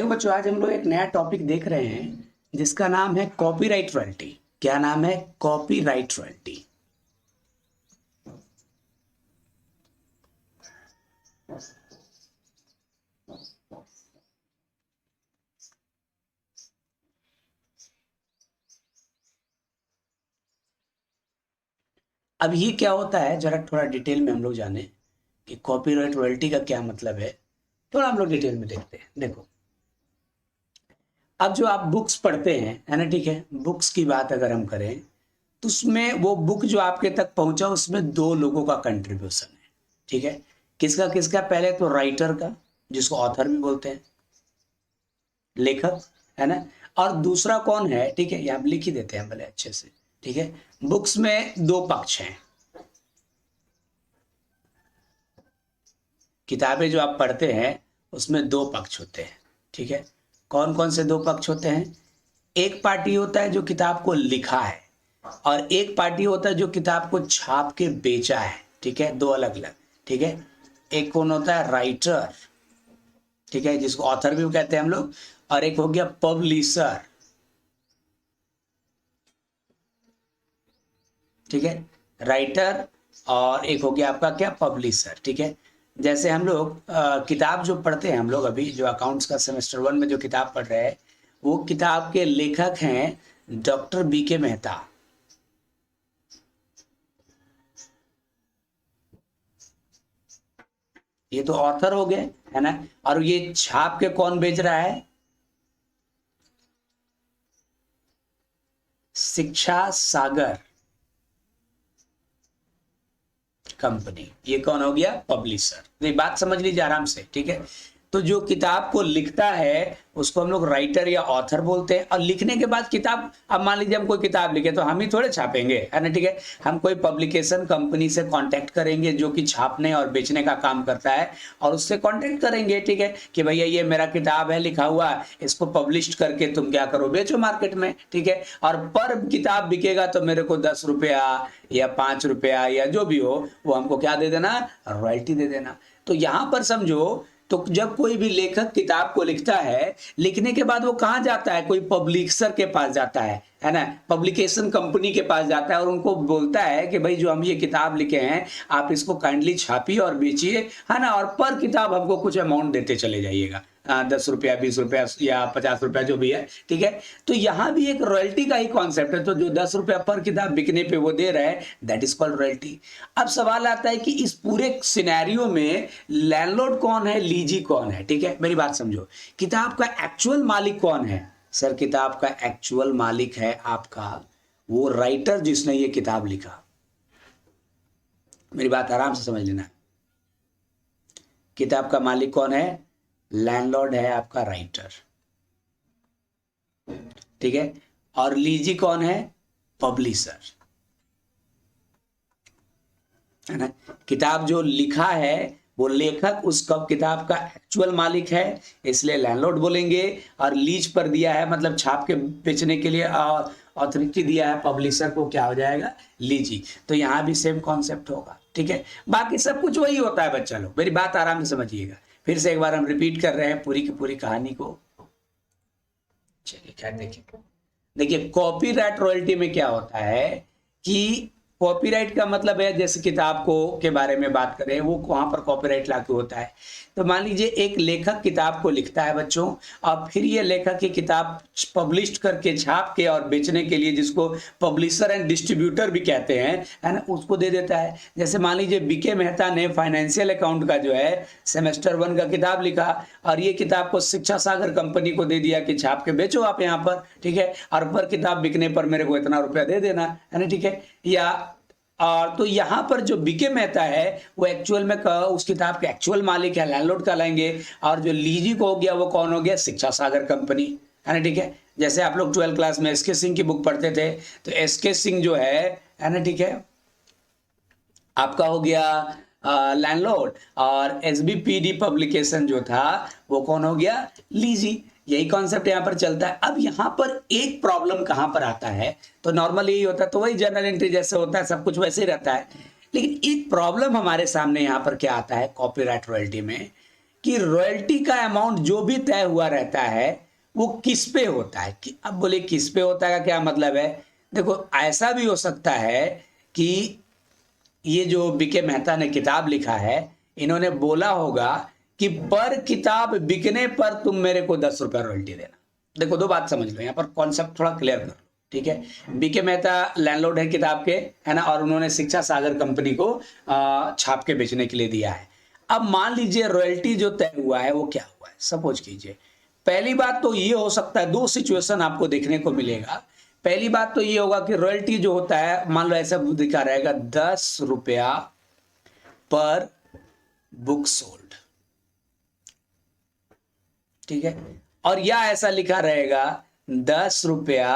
देखो बच्चों, आज हम लोग एक नया टॉपिक देख रहे हैं जिसका नाम है कॉपीराइट रॉयल्टी। क्या नाम है? Copyright royalty. अब ये क्या होता है, जरा थोड़ा डिटेल में हम लोग जाने कि कॉपीराइट रॉयल्टी का क्या मतलब है। थोड़ा हम लोग डिटेल में देखते हैं। देखो, अब जो आप बुक्स पढ़ते हैं, है ना, ठीक है, बुक्स की बात अगर हम करें तो उसमें वो बुक जो आपके तक पहुंचा उसमें दो लोगों का कंट्रीब्यूशन है। ठीक है, किसका किसका? पहले तो राइटर का, जिसको ऑथर भी बोलते हैं, लेखक, है ना। और दूसरा कौन है? ठीक है, ये आप लिख ही देते हैं भले अच्छे से। ठीक है, बुक्स में दो पक्ष हैं। किताबें जो आप पढ़ते हैं उसमें दो पक्ष होते हैं। ठीक है, कौन कौन से दो पक्ष होते हैं? एक पार्टी होता है जो किताब को लिखा है, और एक पार्टी होता है जो किताब को छाप के बेचा है। ठीक है, दो अलग अलग। ठीक है, एक कौन होता है? राइटर, ठीक है, जिसको ऑथर भी कहते हैं हम लोग। और एक हो गया पब्लिशर। ठीक है, राइटर और एक हो गया आपका क्या? पब्लिशर। ठीक है, जैसे हम लोग किताब जो पढ़ते हैं, हम लोग अभी जो अकाउंट्स का सेमेस्टर 1 में जो किताब पढ़ रहे हैं, वो किताब के लेखक हैं डॉक्टर बीके मेहता। ये तो ऑथर हो गए, है ना। और ये छाप के कौन बेच रहा है? शिक्षा सागर कंपनी। ये कौन हो गया? पब्लिशर। तो ये बात समझ लीजिए आराम से। ठीक है, तो जो किताब को लिखता है उसको हम लोग राइटर या ऑथर बोलते हैं। और लिखने के बाद किताब, अब मान लीजिए हम कोई किताब लिखे तो हम ही थोड़े छापेंगे, है ना। ठीक है, हम कोई पब्लिकेशन कंपनी से कांटेक्ट करेंगे जो कि छापने और बेचने का काम करता है, और उससे कांटेक्ट करेंगे। ठीक है, कि भैया ये मेरा किताब है लिखा हुआ, इसको पब्लिश करके तुम क्या करो? बेचो मार्केट में। ठीक है, और पर किताब बिकेगा तो मेरे को 10 रुपया या 5 रुपया या जो भी हो वो हमको क्या दे देना? रॉयल्टी दे देना। तो यहां पर समझो, तो जब कोई भी लेखक किताब को लिखता है, लिखने के बाद वो कहाँ जाता है? कोई पब्लिशर के पास जाता है ना, पब्लिकेशन कंपनी के पास जाता है और उनको बोलता है कि भाई जो हम ये किताब लिखे हैं आप इसको काइंडली छापिए और बेचिए, है ना, और पर किताब हमको कुछ अमाउंट देते चले जाइएगा, 10 रुपया, 20 रुपया या 50 रुपया जो भी है। ठीक है, तो यहाँ भी एक रॉयल्टी का ही कॉन्सेप्ट है। तो जो 10 रुपया पर किताब बिकने पे वो दे रहा है, दैट इज कॉल्ड रॉयल्टी। अब सवाल आता है कि इस पूरे सिनेरियो में लैंडलॉर्ड कौन है, लीजी कौन है? ठीक है, मेरी बात समझो, किताब का एक्चुअल मालिक कौन है? सर, किताब का एक्चुअल मालिक है आपका वो राइटर जिसने ये किताब लिखा। मेरी बात आराम से समझ लेना, किताब का मालिक कौन है? लैंडलॉर्ड है आपका राइटर। ठीक है, और लीजी कौन है? पब्लिशर, है ना। किताब जो लिखा है वो लेखक उस किताब का एक्चुअल मालिक है, इसलिए लैंडलॉर्ड बोलेंगे। और लीज पर दिया है, मतलब छाप के बेचने के लिए अथॉरिटी दिया है पब्लिशर को, क्या हो जाएगा? लीजी। तो यहां भी सेम कॉन्सेप्ट होगा। ठीक है, बाकी सब कुछ वही होता है बच्चा लोग, मेरी बात आराम से समझिएगा। फिर से एक बार हम रिपीट कर रहे हैं पूरी की पूरी कहानी को। चलिए, क्या देखिए, देखिए कॉपीराइट रॉयल्टी में क्या होता है कि कॉपीराइट का मतलब है, जैसे किताब को के बारे में बात करें, वो वहां पर कॉपीराइट लागू होता है। तो मान लीजिए एक लेखक किताब को लिखता है बच्चों, और फिर ये लेखक की किताब पब्लिश करके छाप के और बेचने के लिए, जिसको पब्लिशर एंड डिस्ट्रीब्यूटर भी कहते हैं, है ना, उसको दे देता है। जैसे मान लीजिए बीके मेहता ने फाइनेंशियल अकाउंट का जो है सेमेस्टर 1 का किताब लिखा, और ये किताब को शिक्षा सागर कंपनी को दे दिया कि छाप के बेचो आप यहाँ पर। ठीक है, और पर किताब बिकने पर मेरे को इतना रुपया दे देना, है ना। ठीक है, या और तो यहाँ पर जो बीके मेहता है वो एक्चुअल में उस किताब के एक्चुअल मालिक है, लैंडलॉर्ड कहलाएंगे। और जो लीजी को हो गया वो कौन हो गया? शिक्षा सागर कंपनी, है ना। ठीक है, जैसे आप लोग 12 क्लास में एसके सिंह की बुक पढ़ते थे, तो एसके सिंह जो है ना, ठीक है, आपका हो गया लैंडलॉर्ड, और एसबीपीडी पब्लिकेशन जो था वो कौन हो गया? लीजी। यही कॉन्सेप्ट यहां पर चलता है। अब यहां पर एक प्रॉब्लम कहां पर आता है? तो नॉर्मली यही होता है, तो वही जर्नल एंट्री जैसे होता है, सब कुछ वैसे ही रहता है। लेकिन एक प्रॉब्लम हमारे सामने यहां पर क्या आता है कॉपीराइट रॉयल्टी में, कि रॉयल्टी का अमाउंट जो भी तय हुआ रहता है वो किस पे होता है। कि अब बोले किस पे होता है का क्या मतलब है, देखो ऐसा भी हो सकता है कि ये जो बीके मेहता ने किताब लिखा है, इन्होंने बोला होगा कि पर किताब बिकने पर तुम मेरे को 10 रुपया रॉयल्टी देना। देखो दो बात समझ लो, यहाँ पर कॉन्सेप्ट थोड़ा क्लियर कर लो, ठीक है। बीके मेहता लैंडलॉर्ड है किताब के, है ना, और उन्होंने शिक्षा सागर कंपनी को छाप के बेचने के लिए दिया है। अब मान लीजिए रॉयल्टी जो तय हुआ है वो क्या हुआ है, सपोज कीजिए। पहली बात तो ये हो सकता है, दो सिचुएशन आपको देखने को मिलेगा। पहली बात तो ये होगा कि रॉयल्टी जो होता है, मान लो ऐसा दिखा रहेगा 10 रुपया पर बुक सोल्ड, ठीक है, और या ऐसा लिखा रहेगा 10 रुपया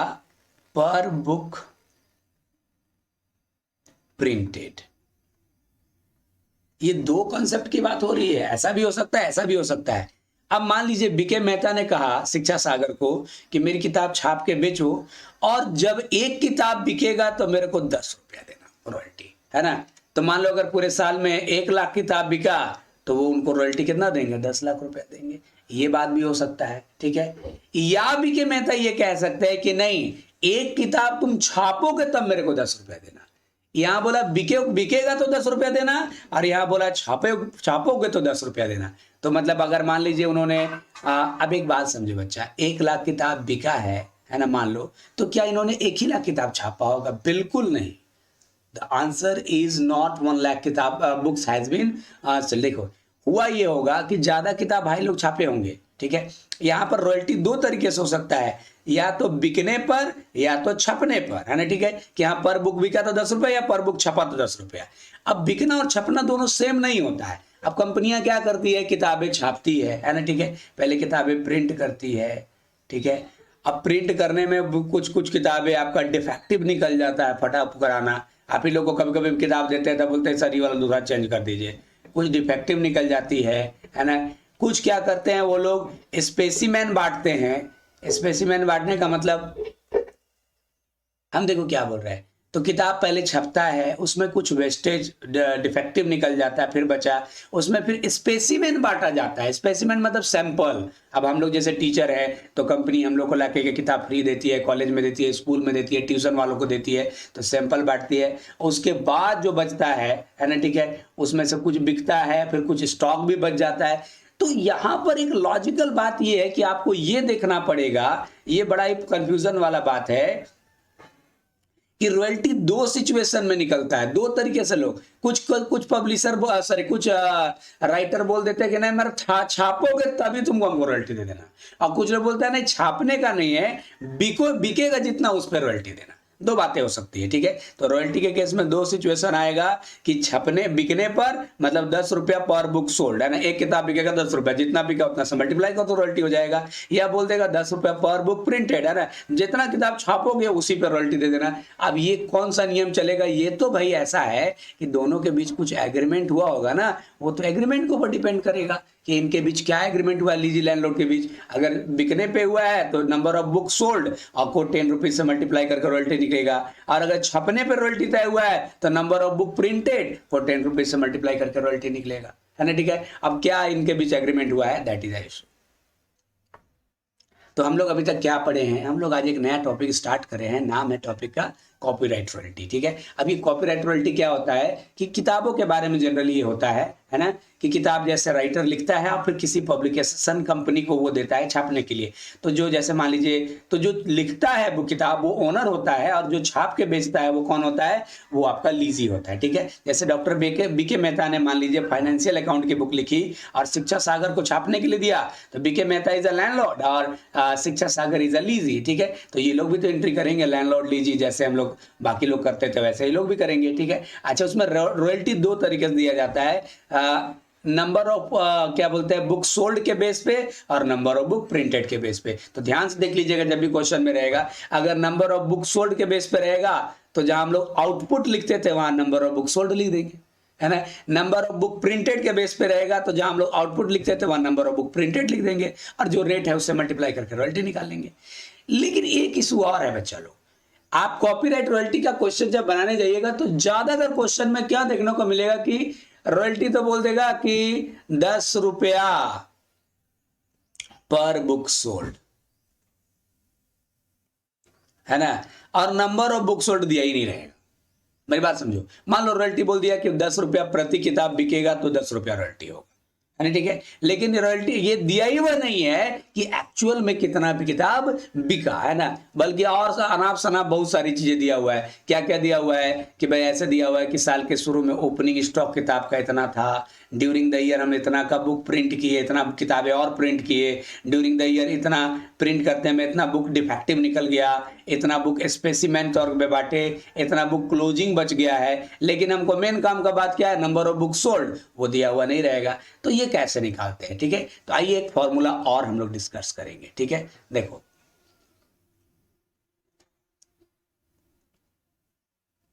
पर बुक प्रिंटेड। ये दो कॉन्सेप्ट की बात हो रही है, ऐसा भी हो सकता है, ऐसा भी हो सकता है। अब मान लीजिए बीके मेहता ने कहा शिक्षा सागर को कि मेरी किताब छाप के बेचो, और जब एक किताब बिकेगा तो मेरे को 10 रुपया देना रॉयल्टी, है ना। तो मान लो अगर पूरे साल में 1 लाख किताब बिका तो वो उनको रॉयल्टी कितना देंगे, 10 लाख रुपया देंगे। ये बात भी हो सकता है, ठीक है। या बीके मेहता ये कह सकते हैं कि नहीं, एक किताब तुम छापोगे तब मेरे को 10 रुपया देना। यहां बोला बिकेगा तो 10 रुपया देना, और यहां बोला छापोगे तो 10 रुपया देना। तो मतलब अगर मान लीजिए उन्होंने अब एक बात समझे बच्चा, 1 लाख किताब बिका है ना, मान लो, तो क्या इन्होंने 1 ही लाख किताब छापा होगा? बिल्कुल नहीं। The answer is not 1 lakh किताब बुक्स हैज बीन। देखो हुआ ये होगा कि ज्यादा किताब भाई लोग छापे होंगे, ठीक है। यहाँ पर रॉयल्टी दो तरीके से हो सकता है, या तो बिकने पर या तो छपने पर, है ना, ठीक है, कि यहाँ पर बुक बिका तो 10 रुपया या पर बुक छपा तो 10 रुपया। अब बिकना और छपना दोनों सेम नहीं होता है। अब कंपनियां क्या करती है, किताबें छापती है ना, ठीक है, पहले किताबें प्रिंट करती है, ठीक है। अब प्रिंट करने में कुछ कुछ किताबें आपका डिफेक्टिव निकल जाता है, फटा पुराना। आप ही लोग को कभी कभी किताब देते हैं तो बोलते हैं सर ये वाला दूसरा चेंज कर दीजिए, कुछ डिफेक्टिव निकल जाती है ना। कुछ क्या करते हैं वो लोग, स्पेसिमेन बांटते हैं। स्पेसिमेन बांटने का मतलब, हम देखो क्या बोल रहे हैं, तो किताब पहले छपता है, उसमें कुछ वेस्टेज डिफेक्टिव निकल जाता है, फिर बचा उसमें फिर स्पेसिमेन बांटा जाता है। स्पेसिमेन मतलब सैंपल। अब हम लोग जैसे टीचर है तो कंपनी हम लोग को लाके के किताब फ्री देती है, कॉलेज में देती है, स्कूल में देती है, ट्यूशन वालों को देती है, तो सैंपल बांटती है। उसके बाद जो बचता है ना, ठीक है, उसमें से कुछ बिकता है, फिर कुछ स्टॉक भी बच जाता है। तो यहां पर एक लॉजिकल बात यह है कि आपको यह देखना पड़ेगा, ये बड़ा ही कंफ्यूजन वाला बात है कि रॉयल्टी दो सिचुएशन में निकलता है, दो तरीके से लोग, कुछ पब्लिशर सॉरी कुछ राइटर बोल देते हैं कि नहीं मेरा छापोगे तभी तुमको हमको रॉयल्टी दे देना, और कुछ लोग बोलते हैं नहीं छापने का नहीं है, बिकेगा जितना उस पर रॉयल्टी देना। दो बातें हो सकती है, ठीक है। तो रॉयल्टी के केस में दो सिचुएशन आएगा कि बिकने पर मतलब 10 रुपया पर बुक सोल्ड, है ना, एक किताब बिकेगा 10 रुपया, जितना बिका उतना से मल्टीप्लाई कर तो रॉयल्टी हो जाएगा। या बोल देगा 10 रुपया पर बुक प्रिंटेड, है ना, जितना किताब छापोगे उसी पर रॉयल्टी दे देना। अब ये कौन सा नियम चलेगा, ये तो भाई ऐसा है कि दोनों के बीच कुछ एग्रीमेंट हुआ होगा ना, वो तो एग्रीमेंट के ऊपर डिपेंड करेगा कि इनके बीच क्या एग्रीमेंट हुआ, लीजी लैंडलॉर्ड के बीच। अगर बिकने पे हुआ है तो नंबर ऑफ बुक सोल्ड आपको 10 रुपीज से मल्टीप्लाई करके रॉयल्टी निकलेगा, और अगर छपने पे रॉयल्टी तय हुआ है तो नंबर ऑफ बुक प्रिंटेड को 10 रुपीज से मल्टीप्लाई करके रॉयल्टी निकलेगा, है ना, ठीक है। अब क्या इनके बीच एग्रीमेंट हुआ है, दैट इज द इशू। तो हम लोग अभी तक क्या पढ़े हैं, हम लोग आज एक नया टॉपिक स्टार्ट करे हैं, नाम है टॉपिक का कॉपीराइट रॉयल्टी, ठीक है। अभी कॉपीराइट रॉयल्टी क्या होता है कि किताबों के बारे में जनरली ये होता है ना, कि किताब जैसे राइटर लिखता है और फिर किसी पब्लिकेशन कंपनी को वो देता है छापने के लिए। तो जो जैसे मान लीजिए, तो जो लिखता है वो किताब वो ओनर होता है, और जो छाप के बेचता है वो कौन होता है, वो आपका लीजी होता है, ठीक है। जैसे डॉक्टर बीके मेहता ने मान लीजिए फाइनेंशियल अकाउंट की बुक लिखी और शिक्षा सागर को छापने के लिए दिया, तो BK Mehta is a landlord और शिक्षा सागर इज अ लीजी, ठीक है। तो ये लोग भी तो एंट्री करेंगे लैंडलॉर्ड लीजी, जैसे हम लोग बाकी लोग करते थे वैसे ही लोग भी करेंगे, ठीक है। अच्छा, उसमें रॉयल्टी दो तरीके से दिया जाता है, नंबर ऑफ क्या बोलते हैं बुक सोल्ड के बेस पे और नंबर ऑफ बुक प्रिंटेड के बेस पे। तो ध्यान से देख लीजिएगा जब भी क्वेश्चन में रहेगा, अगर नंबर ऑफ बुक सोल्ड के बेस पे रहेगा तो जहां हम लोग आउटपुट लिखते थे वहां नंबर ऑफ बुक सोल्ड लिख देंगे, है ना। नंबर ऑफ बुक प्रिंटेड के बेस पे रहेगा तो जहां हम लोग आउटपुट लिखते थे वहां नंबर ऑफ बुक प्रिंटेड लिख देंगे, और जो रेट है उससे मल्टीप्लाई करके रॉयल्टी निकाल लेंगे। लेकिन एक इशू और है बच्चा लोग, आप कॉपीराइट रॉयल्टी का क्वेश्चन जब बनाने जाइएगा तो ज्यादातर क्वेश्चन में क्या देखने को मिलेगा कि रॉयल्टी तो बोल देगा कि 10 रुपया पर बुक सोल्ड, है ना, और नंबर ऑफ बुक सोल्ड दिया ही नहीं रहेगा। मेरी बात समझो, मान लो रॉयल्टी बोल दिया कि 10 रुपया प्रति किताब बिकेगा तो 10 रुपया रॉयल्टी होगा, है ना, ठीक है। लेकिन रॉयल्टी ये दिया ही वह नहीं है कि एक्चुअल में कितना भी किताब बिका, है ना, बल्कि और अनाप शनाप बहुत सारी चीजें दिया हुआ है। क्या क्या दिया हुआ है कि भाई ऐसे दिया हुआ है कि साल के शुरू में ओपनिंग स्टॉक किताब का इतना था, ड्यूरिंग द ईयर हम इतना का बुक प्रिंट किए, इतना किताबें और प्रिंट किए, ड्यूरिंग द ईयर इतना प्रिंट करते में इतना बुक डिफेक्टिव निकल गया, इतना बुक स्पेसिमेन तौर पे बांटे, इतना बुक क्लोजिंग बच गया है। लेकिन हमको मेन काम का बात क्या है, नंबर ऑफ बुक सोल्ड, वो दिया हुआ नहीं रहेगा। तो ये कैसे निकालते हैं, ठीक है। तो आइए एक फॉर्मूला और हम लोग डिस्कस करेंगे, ठीक है। देखो,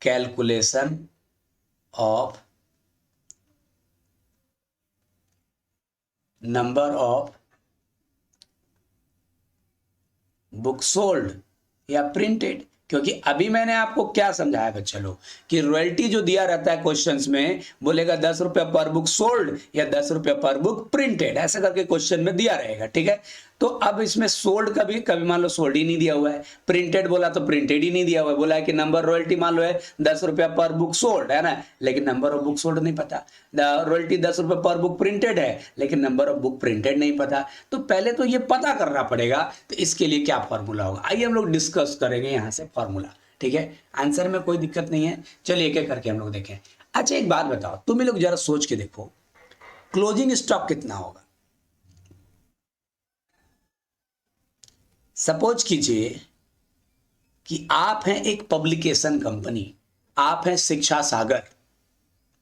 calculation of number of book sold या प्रिंटेड, क्योंकि अभी मैंने आपको क्या समझाया बच्चे लोग कि रॉयल्टी जो दिया रहता है क्वेश्चंस में, बोलेगा 10 रुपया पर बुक सोल्ड या 10 रुपया पर बुक प्रिंटेड, ऐसा करके क्वेश्चन में दिया रहेगा, ठीक है। तो अब इसमें सोल्ड कभी कभी मान लो सोल्ड ही नहीं दिया हुआ है, प्रिंटेड बोला तो प्रिंटेड ही नहीं दिया हुआ है, बोला है कि नंबर रॉयल्टी मान लो है 10 रुपया पर बुक सोल्ड, है ना, लेकिन नंबर ऑफ बुक सोल्ड नहीं पता। रॉयल्टी 10 रुपये पर बुक प्रिंटेड है, लेकिन नंबर ऑफ बुक प्रिंटेड नहीं पता। तो पहले तो ये पता करना पड़ेगा। तो इसके लिए क्या फॉर्मूला होगा, आइए हम लोग डिस्कस करेंगे यहां से फॉर्मूला, ठीक है। आंसर में कोई दिक्कत नहीं है, चलिए एक एक करके हम लोग देखें। अच्छा एक बात बताओ, तुम लोग जरा सोच के देखो, क्लोजिंग स्टॉक कितना होगा। सपोज कीजिए कि आप हैं एक पब्लिकेशन कंपनी, आप हैं शिक्षा सागर,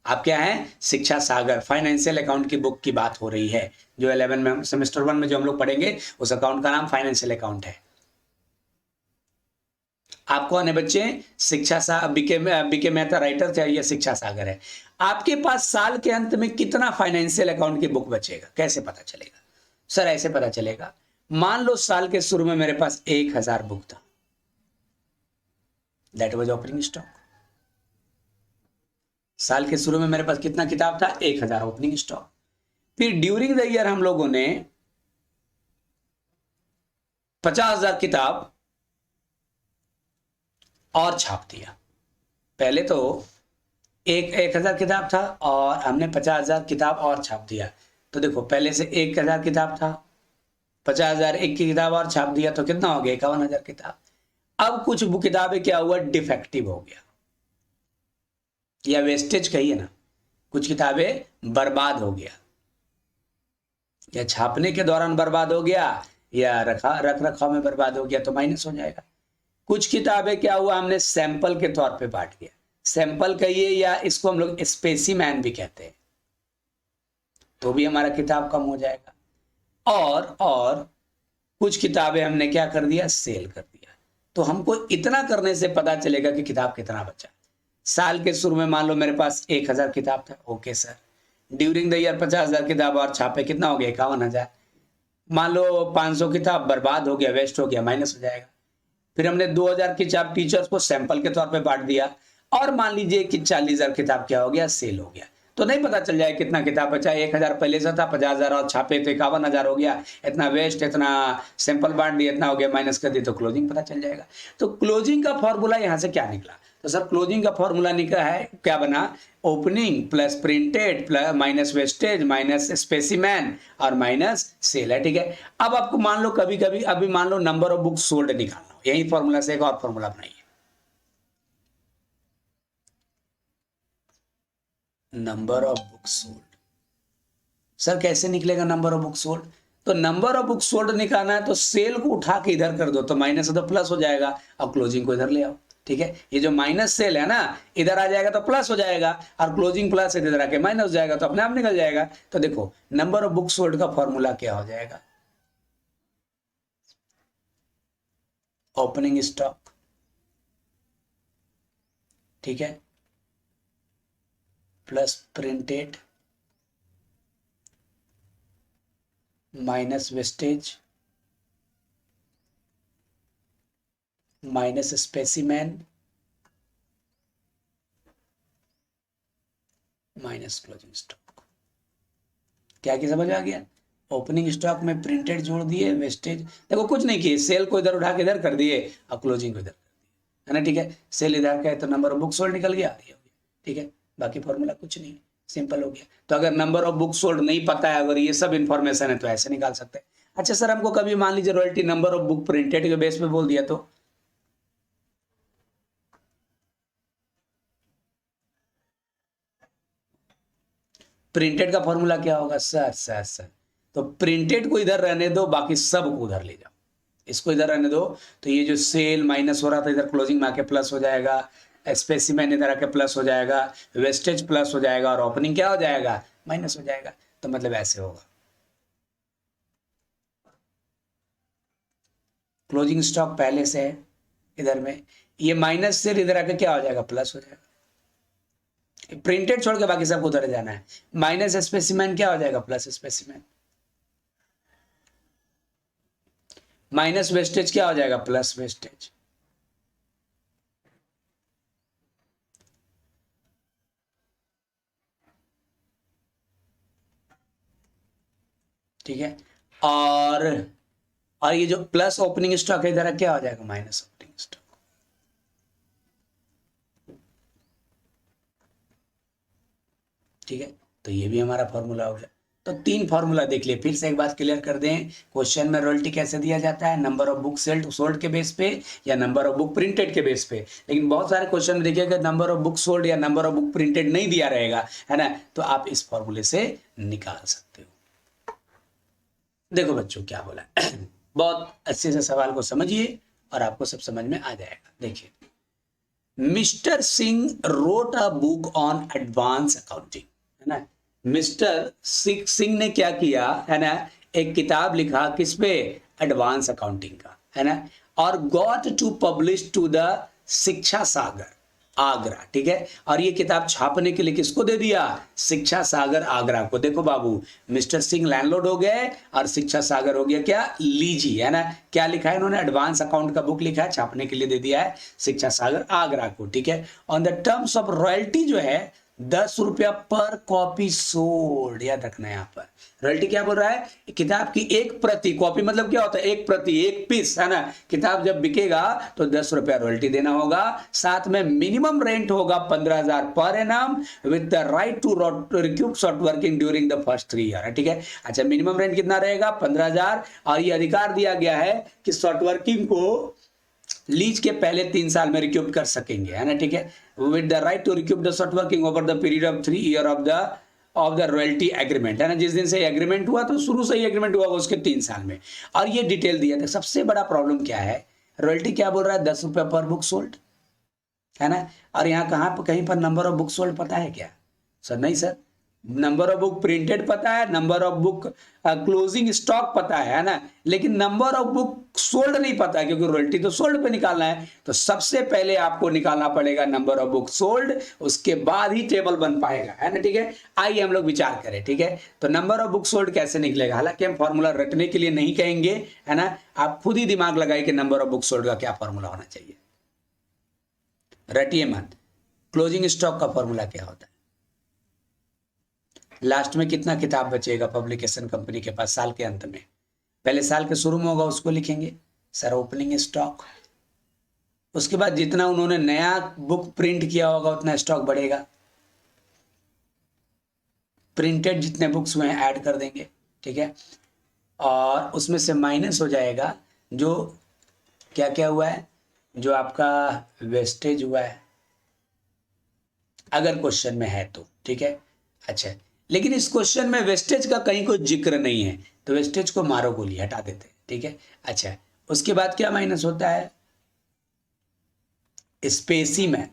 आप क्या हैं, शिक्षा सागर, फाइनेंशियल अकाउंट की बुक की बात हो रही है, जो 11 में सेमेस्टर 1 में जो हम लोग पढ़ेंगे उस अकाउंट का नाम फाइनेंशियल अकाउंट है। आप कौन है बच्चे, बीके मेहता राइटर थे, ये शिक्षा सागर है। आपके पास साल के अंत में कितना फाइनेंशियल अकाउंट की बुक बचेगा, कैसे पता चलेगा सर, ऐसे पता चलेगा। मान लो साल के शुरू में मेरे पास 1000 बुक था, दैट वाज ओपनिंग स्टॉक। साल के शुरू में मेरे पास कितना किताब था, 1000 ओपनिंग स्टॉक। फिर ड्यूरिंग द ईयर हम लोगों ने 50,000 किताब और छाप दिया। पहले तो 1000 किताब था और हमने 50,000 किताब और छाप दिया। तो देखो पहले से 1000 किताब था, 50,000 एक की किताब और छाप दिया, तो कितना हो गया, 51,000 किताब। अब कुछ किताबें क्या हुआ, डिफेक्टिव हो गया, या वेस्टेज कहिए ना, कुछ किताबें बर्बाद हो गया, या छापने के दौरान बर्बाद हो गया, या रख रखाव में बर्बाद हो गया, तो माइनस हो जाएगा। कुछ किताबें क्या हुआ, हमने सैंपल के तौर पे बांट दिया, सैंपल कहिए या इसको हम लोग स्पेसिमैन भी कहते हैं, तो भी हमारा किताब कम हो जाएगा। और कुछ किताबें हमने क्या कर दिया, सेल कर दिया। तो हमको इतना करने से पता चलेगा कि किताब कितना बचा। साल के शुरू में मान लो मेरे पास 1000 किताब था, okay sir. During the year 50,000 किताब और छापे, कितना हो गया, 51,000। मान लो 500 किताब बर्बाद हो गया, वेस्ट हो गया, माइनस हो जाएगा। फिर हमने 2000 किताब टीचर्स को सैंपल के तौर पे बांट दिया, और मान लीजिए कि 40,000 किताब क्या हो गया, सेल हो गया। तो नहीं पता चल जाए कितना किताब बचा, 1000 पहले से था, 50,000 और छापे तो 51,000 हो गया, इतना वेस्ट, इतना सैंपल बांट दिया, इतना हो गया, माइनस कर दिया, तो क्लोजिंग पता चल जाएगा। तो क्लोजिंग का फॉर्मूला यहां से क्या निकला, तो सर क्लोजिंग का फॉर्मूला निकला है, क्या बना, opening plus printed plus minus wastage minus specimen और माइनस सेल है, ठीक है। अब आपको मान लो कभी कभी अभी मान लो नंबर ऑफ बुक सोल्ड निकालना हो, यही फॉर्मूला से एक और फॉर्मूला बनाइए, number of book sold. Sir कैसे निकलेगा नंबर ऑफ बुक सोल्ड, तो नंबर ऑफ बुक सोल्ड निकालना है तो सेल को उठा के इधर कर दो, तो माइनस है तो प्लस हो जाएगा, अब क्लोजिंग को इधर ले आओ, ठीक है। ये जो माइनस सेल है ना, इधर आ जाएगा तो प्लस हो जाएगा, और क्लोजिंग प्लस इधर आके माइनस हो जाएगा, तो अपने आप निकल जाएगा। तो देखो नंबर ऑफ बुक सोल्ड का फॉर्मूला क्या हो जाएगा, ओपनिंग स्टॉक, ठीक है, plus printed minus wastage minus specimen minus closing stock. क्या क्या समझ आ गया? ओपनिंग स्टॉक में प्रिंटेड जोड़ दिए, वेस्टेज देखो कुछ नहीं किए, सेल को इधर उठा के इधर कर दिए और क्लोजिंग को इधर कर दिए, है ना, ठीक है। सेल इधर का है तो नंबर ऑफ बुक सोल्ड निकल गया, ये हो गया, ठीक है। बाकी फॉर्मूला कुछ नहीं, सिंपल हो गया। तो अगर नंबर ऑफ बुक सोल्ड नहीं पता है, अगर ये सब इन्फॉर्मेशन है तो ऐसे निकाल सकते हैं। अच्छा सर, हमको कभी मान लीजिए royalty number of book printed के बेस पे बोल दिया तो प्रिंटेड का फॉर्मूला क्या होगा? सर सर सर, तो प्रिंटेड को इधर रहने दो, बाकी सब को उधर ले जाओ, इसको इधर रहने दो। तो ये जो सेल माइनस हो रहा था इधर क्लोजिंग में आके प्लस हो जाएगा, स्पेसिमेन इधर आके प्लस हो जाएगा, वेस्टेज प्लस हो जाएगा और ओपनिंग क्या हो जाएगा? माइनस हो जाएगा। तो मतलब ऐसे होगा, क्लोजिंग स्टॉक पहले से है इधर में, ये माइनस से इधर आके क्या हो जाएगा? प्लस हो जाएगा। प्रिंटेड छोड़ के बाकी सबको उधर जाना है। माइनस स्पेसिमेन क्या हो जाएगा? Plus specimen. माइनस वेस्टेज क्या हो जाएगा? Plus wastage. ठीक है। और ये जो प्लस ओपनिंग स्टॉक है इधर क्या हो जाएगा? Minus opening stock. ठीक है, तो ये भी हमारा फॉर्मूला हो गया। तो 3 फॉर्मूला देख लिए, फिर से एक बात क्लियर कर दें। क्वेश्चन में रॉयल्टी कैसे दिया जाता है? नंबर ऑफ बुक सोल्ड के बेस पे या नंबर ऑफ बुक प्रिंटेड के बेस पे। लेकिन बहुत सारे क्वेश्चन में देखिए अगर नंबर ऑफ बुक सोल्ड या नंबर ऑफ बुक प्रिंटेड नहीं दिया रहेगा, है ना, तो आप इस फॉर्मूले से निकाल सकते हो। देखो बच्चों क्या बोला बहुत अच्छे से सवाल को समझिए और आपको सब समझ में आ जाएगा। देखिए, mister Singh wrote a book on advance accounting, है ना। मिस्टर सिंह ने क्या किया, है ना, एक किताब लिखा किस पे? एडवांस अकाउंटिंग का, है ना, और got to publish to the Shiksha Sagar Agra. ठीक है, और ये किताब छापने के लिए किसको दे दिया? शिक्षा सागर आगरा को। देखो बाबू, मिस्टर सिंह लैंडलॉर्ड हो गए और शिक्षा सागर हो गया क्या? लीजी, है ना। क्या लिखा है इन्होंने? एडवांस अकाउंट का बुक लिखा है, छापने के लिए दे दिया है शिक्षा सागर आगरा को। ठीक है, on the terms of royalty जो है 10 रुपया पर कॉपी सोल्ड, याद रखना है यहाँ पर। रॉयल्टी क्या बोल रहा है? किताब की एक प्रति, कॉपी मतलब क्या होता है? एक प्रति, एक पीस, है ना। किताब जब बिकेगा तो 10 रुपया रॉयल्टी देना होगा, साथ में मिनिमम रेंट होगा 15,000 पर एनम with the right to recoup short working during the first 3 year. ठीक है, अच्छा मिनिमम रेंट कितना रहेगा? 15,000, और ये अधिकार दिया गया है कि शॉर्ट वर्किंग को लीज के पहले 3 साल में रिक्यूप कर सकेंगे, है ना। ठीक है, with the right to recoup the short working over the period of 3 year of the royalty agreement, है ना। जिस दिन से एग्रीमेंट हुआ तो शुरू से ही एग्रीमेंट हुआ उसके 3 साल में, और ये डिटेल दिया था। सबसे बड़ा प्रॉब्लम क्या है? रॉयल्टी क्या बोल रहा है? 10 रुपया पर बुक सोल्ड, है ना। और यहाँ कहाँ पर कहीं पर नंबर ऑफ बुक सोल्ड पता है क्या? सर नहीं sir, number of book printed पता है, number of book closing stock पता है ना, लेकिन नंबर ऑफ बुक सोल्ड नहीं पता है, क्योंकि रॉयल्टी तो सोल्ड पे निकालना है। तो सबसे पहले आपको निकालना पड़ेगा नंबर ऑफ बुक सोल्ड, उसके बाद ही टेबल बन पाएगा, है ना। ठीक है, आइए हम लोग विचार करें। ठीक है, तो नंबर ऑफ बुक सोल्ड कैसे निकलेगा? हालांकि हम फॉर्मूला रटने के लिए नहीं कहेंगे, है ना। आप खुद ही दिमाग लगाइए कि नंबर ऑफ बुक सोल्ड का क्या फॉर्मूला होना चाहिए, रटिए मत। क्लोजिंग स्टॉक का फॉर्मूला क्या होता है? लास्ट में कितना किताब बचेगा पब्लिकेशन कंपनी के पास साल के अंत में? पहले साल के शुरू में होगा उसको लिखेंगे सर ओपनिंग स्टॉक, उसके बाद जितना उन्होंने नया बुक प्रिंट किया होगा उतना स्टॉक बढ़ेगा, प्रिंटेड जितने बुक्स हुए हैं ऐड कर देंगे। ठीक है, और उसमें से माइनस हो जाएगा जो क्या क्या हुआ है, जो आपका वेस्टेज हुआ है, अगर क्वेश्चन में है तो। ठीक है, अच्छा लेकिन इस क्वेश्चन में वेस्टेज का कहीं कोई जिक्र नहीं है, तो वेस्टेज को मारो गोली, हटा देते हैं। ठीक है, अच्छा उसके बाद क्या माइनस होता है? स्पेसिमेन।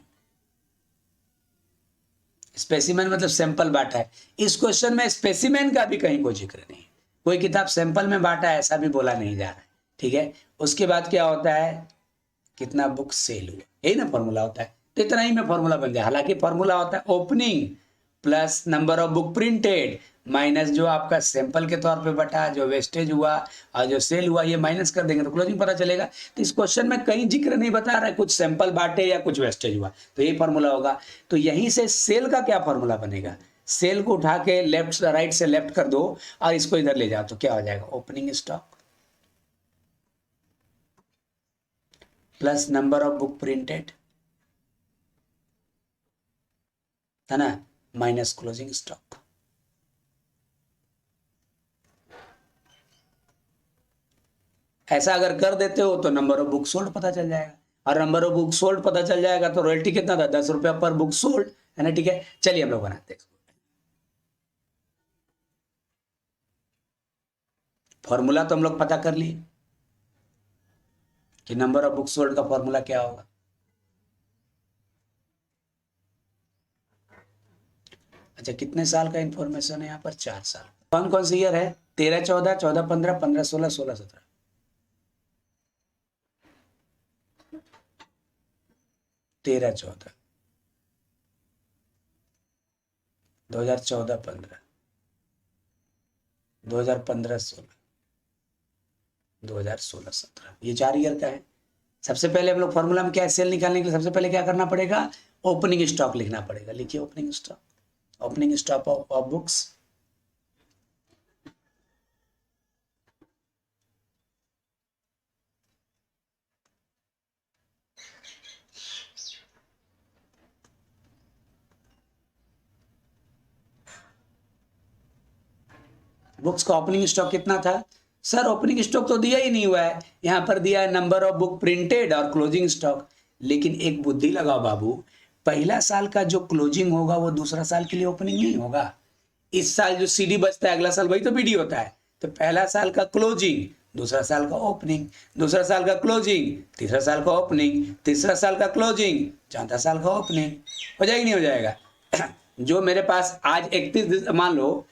स्पेसिमेन मतलब सैंपल बांटा है। इस क्वेश्चन में स्पेसिमेन का भी कहीं कोई जिक्र नहीं, कोई किताब सैंपल में बांटा है ऐसा भी बोला नहीं जा रहा है। ठीक है, उसके बाद क्या होता है? कितना बुक सेल हुआ, यही ना फॉर्मूला होता है। तो इतना ही में फॉर्मूला बन जाए। हालांकि फॉर्मूला होता है opening plus number of book printed minus जो आपका सैंपल के तौर पे बटा, जो वेस्टेज हुआ और जो सेल हुआ, ये माइनस कर देंगे तो क्लोजिंग पता चलेगा। तो इस क्वेश्चन में कहीं जिक्र नहीं बता रहा है कुछ सैंपल बांटे या कुछ वेस्टेज हुआ, तो यही फॉर्मूला होगा। तो यहीं से सेल का क्या फॉर्मूला बनेगा? सेल को उठा के लेफ्ट राइट से लेफ्ट कर दो और इसको इधर ले जाओ तो क्या हो जाएगा, opening stock plus number of book printed, है ना, माइनस क्लोजिंग स्टॉक। ऐसा अगर कर देते हो तो नंबर ऑफ बुक सोल्ड पता चल जाएगा, और नंबर ऑफ बुक सोल्ड पता चल जाएगा तो रॉयल्टी कितना था, 10 रुपया पर बुक सोल्ड, है ना। ठीक है, चलिए हम लोग बनाते हैं। फॉर्मूला तो हम लोग पता कर लिए कि नंबर ऑफ बुक सोल्ड का फॉर्मूला क्या होगा। अच्छा, कितने साल का इंफॉर्मेशन है यहाँ पर, 4 साल। कौन कौन सी ईयर है, 13 14, 14 15, 15 16, 16 17, 13 14, 2014 15, 2015 16, 2016 17, ये 4 ईयर का है। सबसे पहले हम लोग फॉर्मूला में क्या है, सेल निकालने के लिए सबसे पहले क्या करना पड़ेगा, ओपनिंग स्टॉक लिखना पड़ेगा। लिखिए opening stock, opening stock of books, books का ओपनिंग स्टॉक कितना था सर, ओपनिंग स्टॉक तो दिया ही नहीं हुआ है, यहाँ पर दिया है नंबर ऑफ बुक प्रिंटेड और क्लोजिंग स्टॉक। लेकिन एक बुद्धि लगाओ बाबू, पहला साल का जो क्लोजिंग होगा वो दूसरा साल के लिए ओपनिंग नहीं होगा। इस साल जो सीडी बचता है अगला साल वही तो बीडी होता है, तो पहला साल का क्लोजिंग दूसरा साल का ओपनिंग, दूसरा साल का क्लोजिंग तीसरा साल का ओपनिंग, तीसरा साल का क्लोजिंग चौथा साल का ओपनिंग। हो जाएगा नहीं हो जाएगा? जो मेरे पास आज 31 मान लो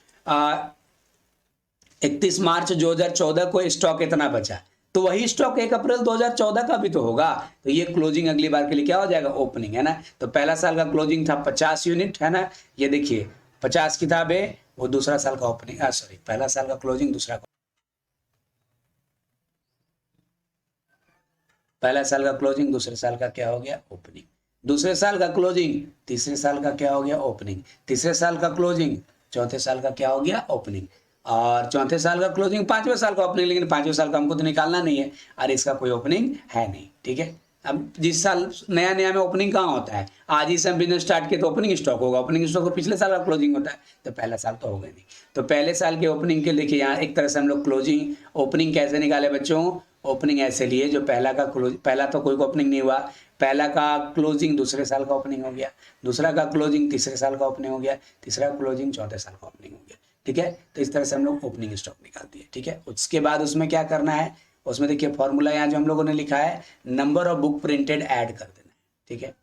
31 मार्च 2014 को स्टॉक इतना बचा, तो वही स्टॉक 1 अप्रैल 2014 का भी तो होगा, तो ये क्लोजिंग अगली बार के लिए क्या हो जाएगा, ओपनिंग, है ना। तो पहला साल का क्लोजिंग था 50 यूनिट, है ना, ये देखिए 50 किताबें, वो दूसरा साल का ओपनिंग, सॉरी पहला साल का क्लोजिंग, दूसरा पहला साल का क्लोजिंग, दूसरे साल का क्या हो गया, ओपनिंग, दूसरे साल का क्लोजिंग तीसरे साल का क्या हो गया, ओपनिंग, तीसरे साल का क्लोजिंग चौथे साल का क्या हो गया, ओपनिंग, और चौथे साल का क्लोजिंग पांचवें साल का ओपनिंग। लेकिन पांचवें साल का हमको तो निकालना नहीं है और इसका कोई ओपनिंग है नहीं, ठीक है। अब जिस साल नया नया में ओपनिंग कहाँ होता है, आज ही से हम बिजनेस स्टार्ट किए तो ओपनिंग स्टॉक होगा, ओपनिंग स्टॉक तो पिछले साल का क्लोजिंग होता है, तो पहला साल तो होगा नहीं। तो पहले साल के ओपनिंग के देखिए यहाँ एक तरह से हम लोग क्लोजिंग ओपनिंग कैसे निकाले बच्चों, ओपनिंग ऐसे लिए जो पहला का क्लोज, पहला तो कोई ओपनिंग नहीं हुआ, पहला का क्लोजिंग दूसरे साल का ओपनिंग हो गया, दूसरा का क्लोजिंग तीसरे साल का ओपनिंग हो गया, तीसरा क्लोजिंग चौथे साल का ओपनिंग हो गया, ठीक है। तो इस तरह से हम लोग ओपनिंग स्टॉक निकाल दिए, ठीक है। उसके बाद उसमें क्या करना है, उसमें देखिए फॉर्मूला यहाँ जो हम लोगों ने लिखा है, number of book printed add कर देना है, ठीक है,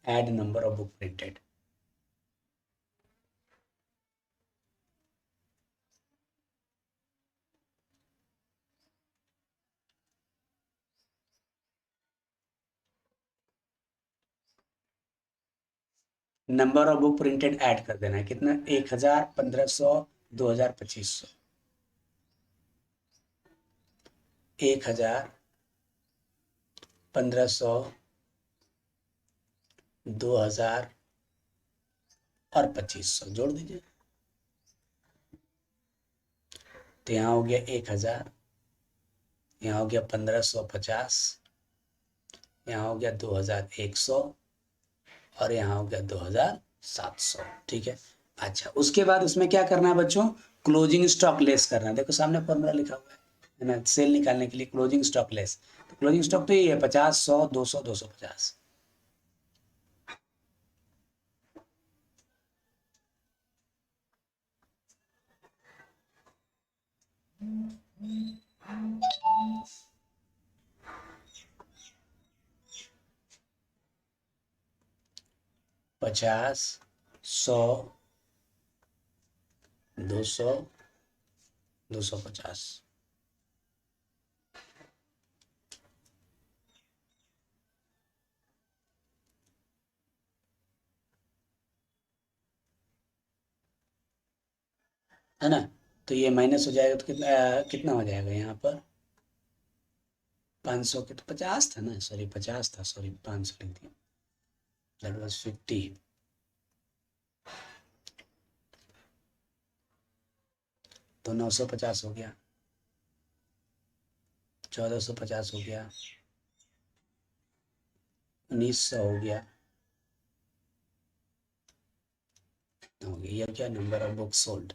add number of book printed, number of book printed add कर देना है, कितना, 1000, 1500, 2000, 2500, 1000, 1500, 2000 और 2500 जोड़ दीजिए, तो यहाँ हो गया 1000, यहाँ हो गया 1550, यहाँ हो गया 2100 और यहाँ हो गया 2700, ठीक है। अच्छा, उसके बाद उसमें क्या करना है बच्चों, क्लोजिंग स्टॉक लेस करना है, देखो सामने फॉर्मूला लिखा हुआ है ना, सेल निकालने के लिए क्लोजिंग स्टॉक लेस, तो क्लोजिंग स्टॉक तो यही है 50, 100, 200, 250, पचास, 100, 200, 250, है ना। तो ये माइनस हो जाएगा तो कितना कितना हो जाएगा यहाँ पर, 500 के तो 50 था ना, सॉरी 50 था, सॉरी 500 लिख दिया, दैट वाज 50, तो 950 हो गया, 1450 हो गया, 1900 हो गया, ये क्या नंबर ऑफ बुक सोल्ड।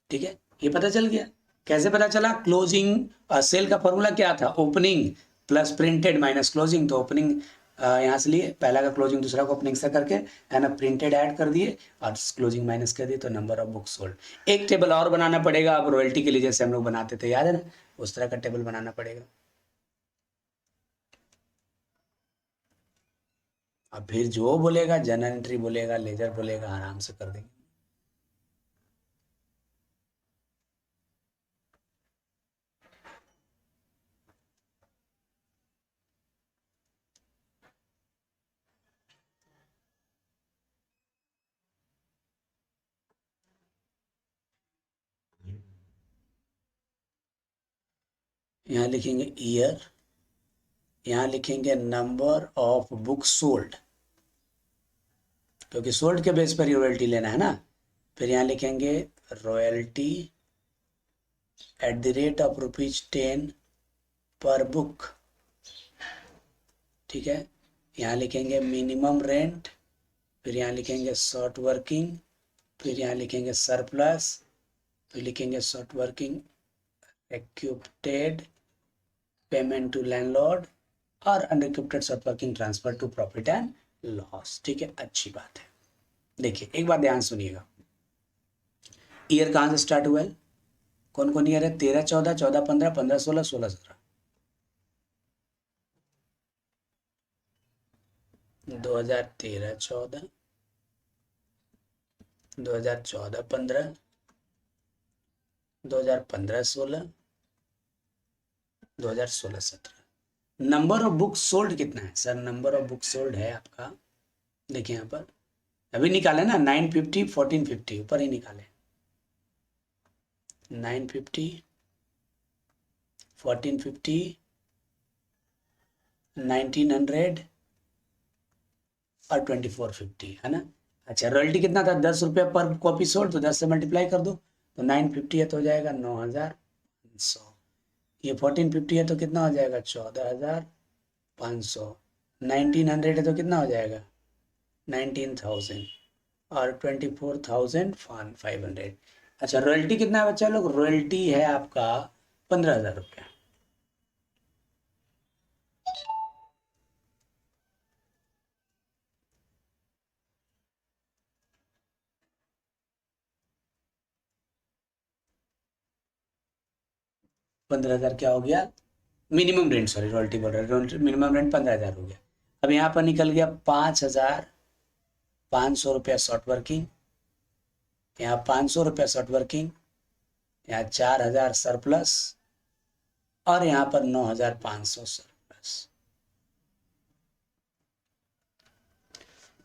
ठीक है, ये पता चल गया। कैसे पता चला? क्लोजिंग सेल का फॉर्मूला क्या था? Opening plus printed minus closing. तो ओपनिंग यहाँ से लिए, पहला का क्लोजिंग दूसरा को ओपनिंग से करके है ना, प्रिंटेड ऐड कर दिए और क्लोजिंग माइनस कर दिए, तो नंबर ऑफ बुक सोल्ड। एक टेबल और बनाना पड़ेगा अब रॉयल्टी के लिए, जैसे हम लोग बनाते थे, याद है ना, उस तरह का टेबल बनाना पड़ेगा। अब फिर जो बोलेगा, जर्नल एंट्री बोलेगा, लेजर बोलेगा, आराम से कर देंगे। यहाँ लिखेंगे ईयर, यहाँ लिखेंगे नंबर ऑफ बुक सोल्ड, क्योंकि सोल्ड के बेस पर रॉयल्टी लेना है ना। फिर यहाँ लिखेंगे royalty at the rate of ₹10 पर बुक। ठीक है, यहाँ लिखेंगे मिनिमम रेंट, फिर यहाँ लिखेंगे शॉर्ट वर्किंग, फिर यहाँ लिखेंगे सरप्लस, फिर लिखेंगे short working recouped payment to landlord और unrecouped short working transfer to profit and loss. ठीक है, अच्छी बात है। देखिए एक बात ध्यान सुनिएगा, ईयर कहाँ से स्टार्ट हुआ है? कौन कौन ईयर है? 13, 14, 14, 15, 15, 16, 16, 17। 2013, 14, 2014, 15, 2015, 16, 2016, 17। नंबर ऑफ बुक सोल्ड कितना है sir? Number of book sold है आपका, देखिए यहाँ पर अभी निकाले ना, 950, 1450, ऊपर ही निकाले, 950, 1450, 1900 और 2450, है ना। अच्छा, रॉयल्टी कितना था? 10 रुपये पर कॉपी सोल्ड, तो 10 से मल्टीप्लाई कर दो, तो 950 है तो हो जाएगा 9500। ये 1450 है तो कितना हो जाएगा? 14500। 1900 है तो कितना हो जाएगा? 19000 और 24500। अच्छा, रॉयल्टी कितना है बच्चा लोग? रॉयल्टी है आपका 15,000 रुपया। 15,000 क्या हो गया? मिनिमम रेंट, सॉरी रॉयल्टी बोल रहे हैं, मिनिमम रेंट 15,000 हो गया। अब यहाँ पर निकल गया 5,500 रुपया शॉर्ट वर्किंग, यहाँ 500 रुपया शॉर्ट वर्किंग, यहाँ 4,000 सरप्लस और यहाँ पर 9,500 सरप्लस।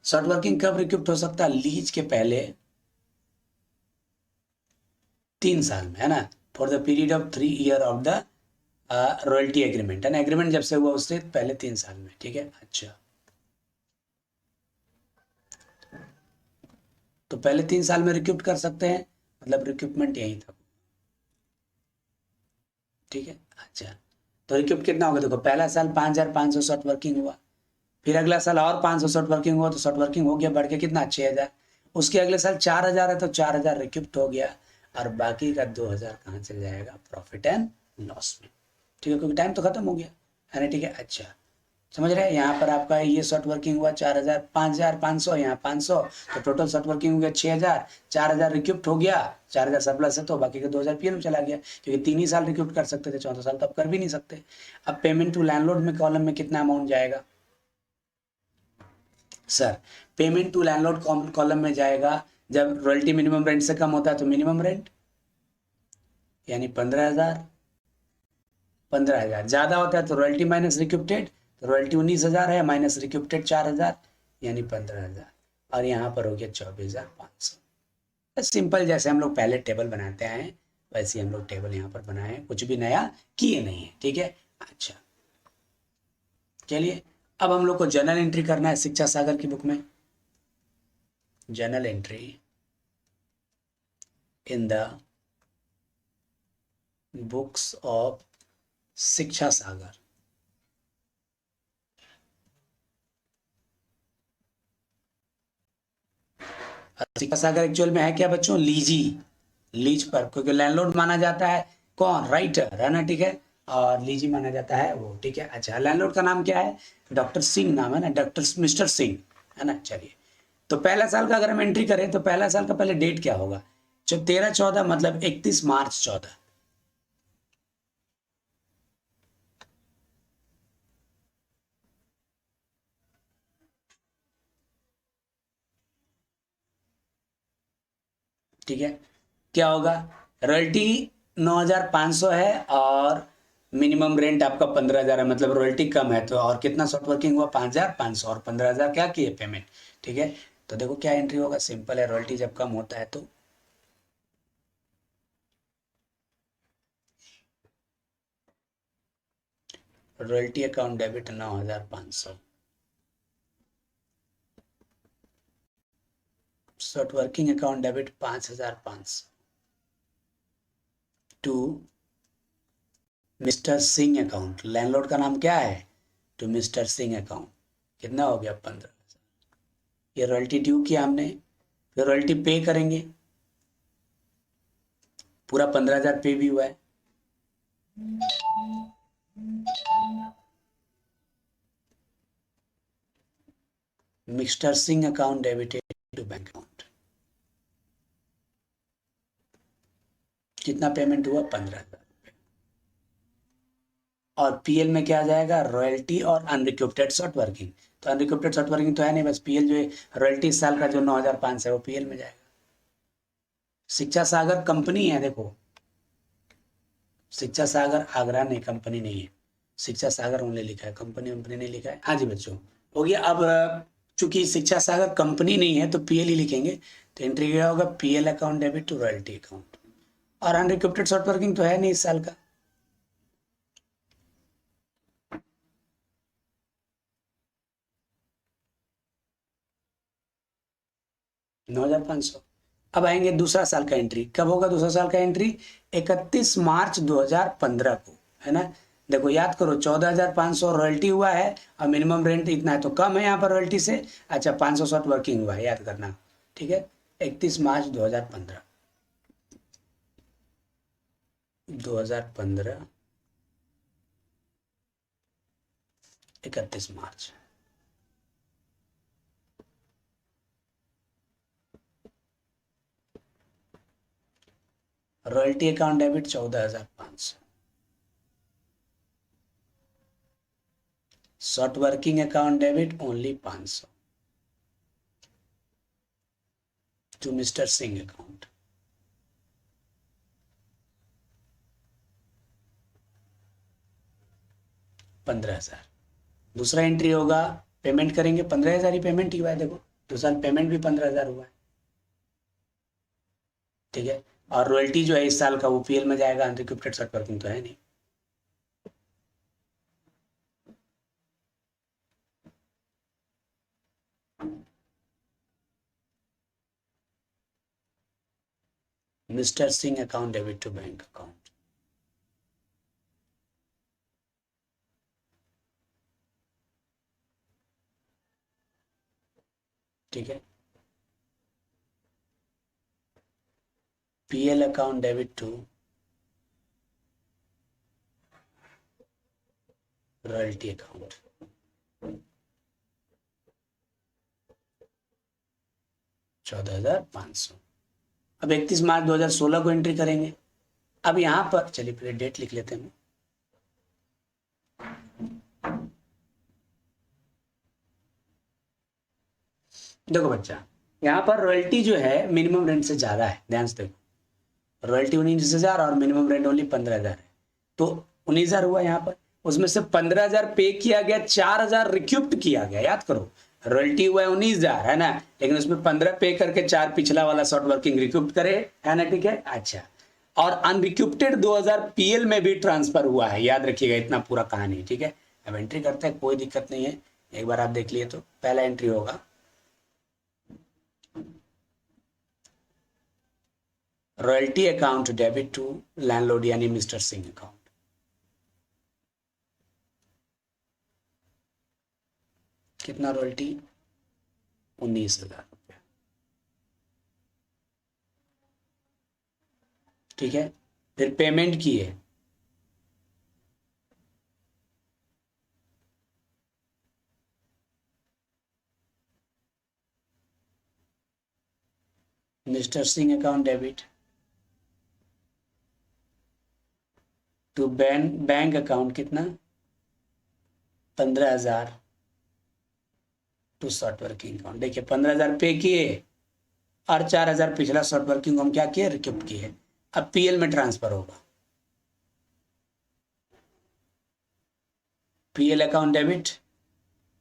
शॉर्ट वर्किंग कब रिक्यूप्ट हो सकता है? लीज के पहले 3 साल में, है ना, for the period of 3 year of the royalty agreement, है ना। एग्रीमेंट जब से हुआ उससे पहले 3 साल में। ठीक है, अच्छा, तो पहले 3 साल में रिक्यूप्ट कर सकते हैं, मतलब रिक्यूपमेंट यही था। ठीक है, अच्छा, तो रिक्यूप्ट कितना होगा? देखो पहला साल 5,500 शॉर्ट वर्किंग हुआ, फिर अगला साल और 500 शॉर्ट वर्किंग हुआ, तो शॉर्ट वर्किंग हो गया बढ़ के कितना? 6,000। उसके अगले साल 4,000 है तो 4,000 रिक्यूप्ट हो गया, और बाकी का 2,000 कहाँ चल जाएगा? प्रॉफिट एंड लॉस में। ठीक है, क्योंकि टाइम तो खत्म हो गया, है ना। ठीक है, अच्छा, समझ रहे हैं। यहाँ पर आपका ये शॉर्ट वर्किंग हुआ 4,000, 5,500, यहाँ 500, तो टोटल शॉर्ट वर्किंग हो गया 6,000, 4,000 रिक्यूप्ट हो गया, 4,000 सरप्लस है तो बाकी का 2,000 पीएल में चला गया, क्योंकि 3 ही साल रिक्यूप्ट कर सकते थे, चौथा साल तो अब कर भी नहीं सकते। अब पेमेंट टू लैंडलॉर्ड में कॉलम में कितना अमाउंट जाएगा sir? Payment to landlord column में जाएगा जब रॉयल्टी मिनिमम रेंट से कम होता है, तो मिनिमम रेंट यानी 15,000, 15,000 ज्यादा होता है तो रॉयल्टी माइनस रिक्यूप्टेड, तो रॉयल्टी 19,000 है माइनस रिक्यूप्टेड 4,000 यानी 15,000, और यहाँ पर हो गया 24,500। सिंपल, जैसे हम लोग पहले टेबल बनाते हैं वैसे हम लोग टेबल यहाँ पर बनाए हैं, कुछ भी नया किए नहीं है। ठीक है, अच्छा, चलिए अब हम लोग को जर्नल एंट्री करना है शिक्षा सागर की बुक में। Journal entry in the books of शिक्षा सागर। शिक्षा सागर एक्चुअल में है क्या बच्चों? लीजी, लीज पर, क्योंकि लैंडलॉर्ड माना जाता है कौन? राइटर, है ना, ठीक है, और लीजी माना जाता है वो, ठीक है। अच्छा, लैंडलॉर्ड का नाम क्या है? डॉक्टर सिंह नाम है ना, डॉक्टर मिस्टर सिंह, है ना। चलिए, तो पहला साल का अगर हम एंट्री करें तो पहला साल का पहले डेट क्या होगा? जो 13-14 मतलब 31 मार्च 14, ठीक है। क्या होगा? रॉयल्टी 9,500 है और मिनिमम रेंट आपका 15,000 है, मतलब रॉयल्टी कम है तो, और कितना शॉर्ट वर्किंग हुआ? 5,500, और 15,000 क्या किए पेमेंट, ठीक है। तो देखो क्या एंट्री होगा, सिंपल है, रॉयल्टी जब कम होता है तो royalty account debit 9,500, short working account debit 5,500 to mister Singh account. Landlord का नाम क्या है? To mister Singh account. कितना हो गया? 15,000। ये रॉयल्टी ड्यू किया हमने, फिर रॉयल्टी पे करेंगे, पूरा 15,000 पे भी हुआ है। Mister Singh account debited to bank account. कितना पेमेंट हुआ? 15,000। और पीएल में क्या आ जाएगा? रॉयल्टी और अनरिक्यूप्टेड शॉर्ट वर्किंग। तो अनरिक्यूप्टेड शॉर्ट वर्किंग तो है नहीं, बस पीएल जो है, रॉयल्टी इस साल का जो 9,500 है वो पीएल में जाएगा। शिक्षा सागर कंपनी है, देखो, शिक्षा सागर आगरा नहीं, कंपनी नहीं है, शिक्षा सागर ओनली लिखा है, कंपनी कंपनी नहीं लिखा है। हाँ जी बच्चों, हो गया। अब चूंकि शिक्षा सागर कंपनी नहीं है तो पीएल ही लिखेंगे, तो एंट्री क्या होगा? PL account debit to royalty account. और अनरिक्यूप्टेड शॉर्ट वर्किंग तो है नहीं इस साल का। 9,500। अब आएंगे दूसरा साल का एंट्री, कब होगा दूसरा साल का एंट्री? 31 मार्च 2015 को, है ना। देखो याद करो, 14,500 रॉयल्टी हुआ है और मिनिमम रेंट इतना है तो कम है यहाँ पर रॉयल्टी से। अच्छा, 500 शॉर्ट वर्किंग हुआ है, याद करना, ठीक है। 31 March 2015, 2015, 31 March. Royalty account debit 14,500, short working account debit only 500 to mister Singh account. 15,000। दूसरा एंट्री होगा, पेमेंट करेंगे 15,000 ही पेमेंट ही हुआ है, देखो 2 साल पेमेंट भी 15,000 हुआ है, ठीक है। और रॉयल्टी जो है इस साल का वो पीएल में जाएगा, अनरिक्यूप्टेड शॉर्ट वर्किंग तो है नहीं। Mister Singh account debit to bank account. ठीक है, PL account debit to royalty account. 14,500। अब 31 मार्च 2016 को एंट्री करेंगे। अब यहां पर चलिए पहले डेट लिख लेते हैं। देखो बच्चा, यहाँ पर रॉयल्टी जो है मिनिमम रेंट से ज्यादा है, ध्यान से देखो, रॉयल्टी 19,000 और मिनिमम रेंट ओनली 15,000 है, तो 19,000 हुआ यहाँ पर। उसमें से 15,000 पे किया गया, 4,000 रिक्यूप्ट किया गया, याद करो, रॉयल्टी हुआ है 19,000, है ना, लेकिन उसमें 15 पे करके 4 पिछला वाला शॉर्ट वर्किंग रिक्यूप्ट करे, है ना, ठीक है। अच्छा, और अनरिक्यूप्टेड 2,000 पीएल में भी ट्रांसफर हुआ है, याद रखिएगा, इतना पूरा कहानी, ठीक है। अब एंट्री करते हैं, कोई दिक्कत नहीं है, एक बार आप देख लिए तो पहला एंट्री होगा royalty account debit to landlord यानी मिस्टर सिंह अकाउंट। कितना रॉयल्टी? 19,000 रुपया। ठीक है, फिर पेमेंट की है mister Singh account debit to bank account कितना? 15,000 टू शॉर्ट वर्किंग अकाउंट। देखिए 15,000 पे किए और 4,000 पिछला शॉर्ट वर्किंग हम क्या किए? रिक्यूप्ट किए। अब पीएल में ट्रांसफर होगा। पीएल अकाउंट डेबिट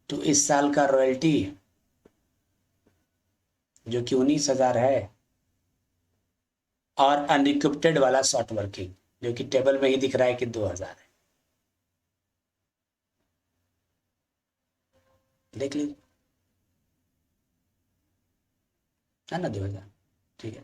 टू इस साल का रॉयल्टी जो कि 19,000 है, और अनरिक्यूप्टेड वाला शॉर्ट वर्किंग जो कि टेबल में ही दिख रहा है कि 2,000 है। देख लीजिए, है ना 2,000। ठीक है,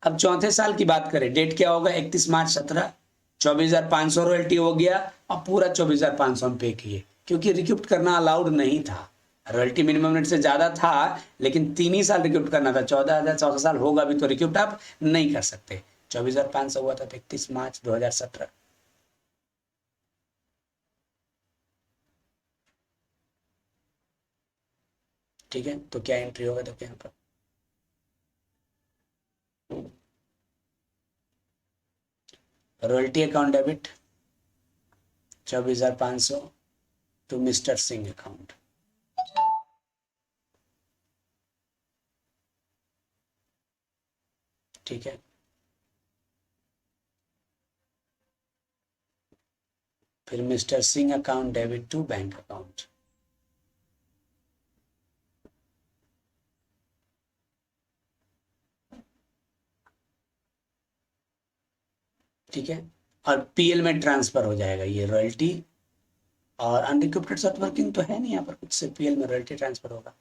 अब चौथे साल की बात करें, डेट क्या होगा? 31 मार्च 17। 24,500 रॉयल्टी हो गया और पूरा 24,500 हम पे किए, क्योंकि रिक्यूप्ट करना अलाउड नहीं था। रॉयल्टी मिनिमम रेट से ज़्यादा था, लेकिन 3 ही साल रिक्यूप्ट करना था। 14,000 चौथा साल होगा भी तो रिक्यूप्ट आप नहीं कर सकते। 24,500 हुआ था 31 मार्च 2017। ठीक है, तो क्या एंट्री होगा? देखो यहाँ पर royalty account debit 24,500 to mister Singh account. ठीक है, फिर mister Singh account debit to bank account. ठीक है, और पीएल में ट्रांसफर हो जाएगा ये रॉयल्टी, और अनरिक्यूप्टेड शॉर्ट वर्किंग तो है नहीं यहाँ पर कुछ, से पीएल में रॉयल्टी ट्रांसफर होगा।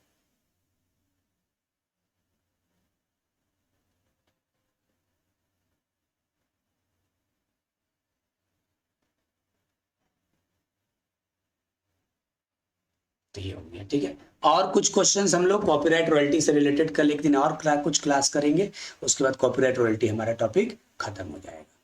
तो ये हो गया। ठीक है, और कुछ क्वेश्चंस हम लोग कॉपीराइट रॉयल्टी से रिलेटेड कल एक दिन और कुछ क्लास करेंगे, उसके बाद कॉपीराइट रॉयल्टी हमारा टॉपिक खत्म हो जाएगा।